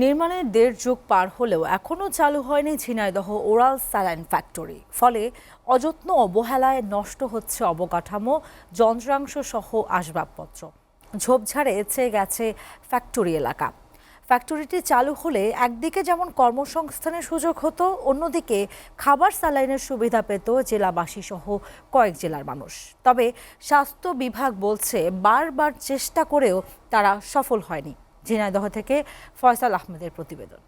নির্মাণের ১.৫ যুগ পার হলেও এখনও চালু হয়নি ঝিনাইদহ ওরাল স্যালাইন ফ্যাক্টরি। ফলে অযত্ন অবহেলায় নষ্ট হচ্ছে অবকাঠামো, যন্ত্রাংশ সহ আসবাবপত্র। ঝোপঝাড়ে ছেয়ে গেছে ফ্যাক্টরি এলাকা। ফ্যাক্টরিটি চালু হলে একদিকে যেমন কর্মসংস্থানের সুযোগ হতো, অন্যদিকে খাবার স্যালাইনের সুবিধা পেত জেলাবাসী সহ কয়েক জেলার মানুষ। তবে স্বাস্থ্য বিভাগ বলছে বারবার চেষ্টা করেও তারা সফল হয়নি। ঝিনাইদহ থেকে ফয়সাল আহমেদের প্রতিবেদন।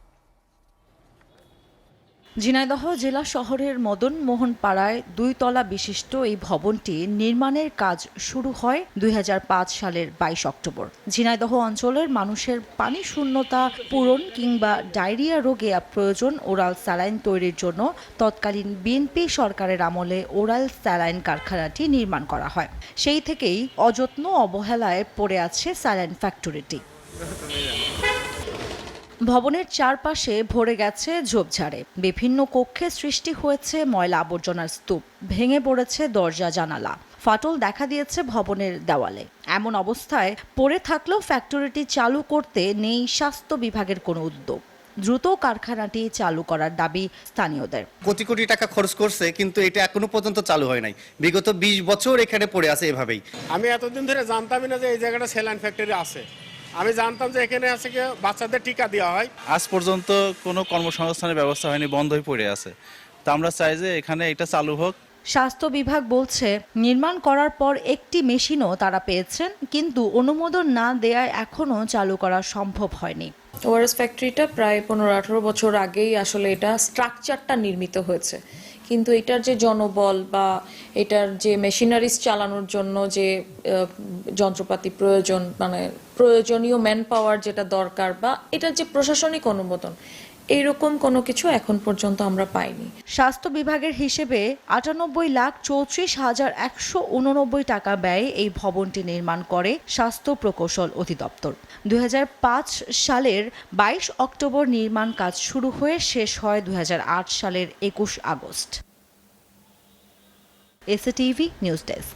ঝিনাইদহ জেলা শহরের মদন মোহন পাড়ায় ২ তলা বিশিষ্ট এই ভবনটি নির্মাণের কাজ শুরু হয় ২০০৫ সালের ২২ অক্টোবর। ঝিনাইদহ অঞ্চলের মানুষের পানি শূন্যতা পূরণ কিংবা ডায়রিয়া রোগে প্রয়োজন ওরাল স্যালাইন তৈরির জন্য তৎকালীন বিএনপি সরকারের আমলে ওরাল স্যালাইন কারখানাটি নির্মাণ করা হয়। সেই থেকেই অযত্ন অবহেলায় পড়ে আছে স্যালাইন ফ্যাক্টরিটি। ভবনের চারপাশে ভরে গেছে ঝোপঝাড়ে, বিভিন্ন কক্ষে সৃষ্টি হয়েছে ময়লা আবর্জনার স্তূপ, ভেঙে পড়েছে দরজা জানালা, ফাটল দেখা দিয়েছে ভবনের দেওয়ালে। এমন অবস্থায় পড়ে থাকলেও ফ্যাক্টরিটি চালু করতে নেই স্বাস্থ্য বিভাগের কোনো উদ্যোগ। দ্রুত কারখানাটি চালু করার দাবি স্থানীয়দের। কোটি কোটি টাকা খরচ করছে, কিন্তু এটা এখনো পর্যন্ত চালু হয় নাই। বিগত ২০ বছর এখানে পড়ে আছে এভাবেই। আমি এতদিন ধরে জানতামই না যে এই জায়গাটা স্যালাইন ফ্যাক্টরি আছে। আমি জানতাম যে এখানে আছে কি বাচ্চাদের টিকা দেওয়া হয়। আজ পর্যন্ত কোনো কর্মসংস্থানের ব্যবস্থা হয়নি, বন্ধ হয়ে পড়ে আছে। তো আমরা চাই যে এখানে এটা চালু হোক। স্বাস্থ্য বিভাগ বলছে নির্মাণ করার পর একটি মেশিনও তারা পেয়েছেন, কিন্তু অনুমোদন না দেয়ায় এখনও চালু করা সম্ভব হয়নি। ওআরএস ফ্যাক্টরিটা প্রায় ১৫-১৮ বছর আগেই আসলে এটা স্ট্রাকচারটা নির্মিত হয়েছে, কিন্তু এটার যে জনবল বা এটার যে মেশিনারিজ চালানোর জন্য যে যন্ত্রপাতি প্রয়োজন, মানে প্রয়োজনীয় ম্যান পাওয়ার যেটা দরকার, বা এটার যে প্রশাসনিক অনুমোদন, এইরকম কোনো কিছু এখন পর্যন্ত আমরা পাইনি। স্বাস্থ্য বিভাগের হিসেবে ৯৮,৩৪,১৮৯ টাকা ব্যয়ে এই ভবনটি নির্মাণ করে স্বাস্থ্য প্রকৌশল অধিদপ্তর। ২০০৫ সালের ২২ অক্টোবর নির্মাণ কাজ শুরু হয়ে শেষ হয় ২০০৮ সালের ২১ আগস্ট। SATV news desk.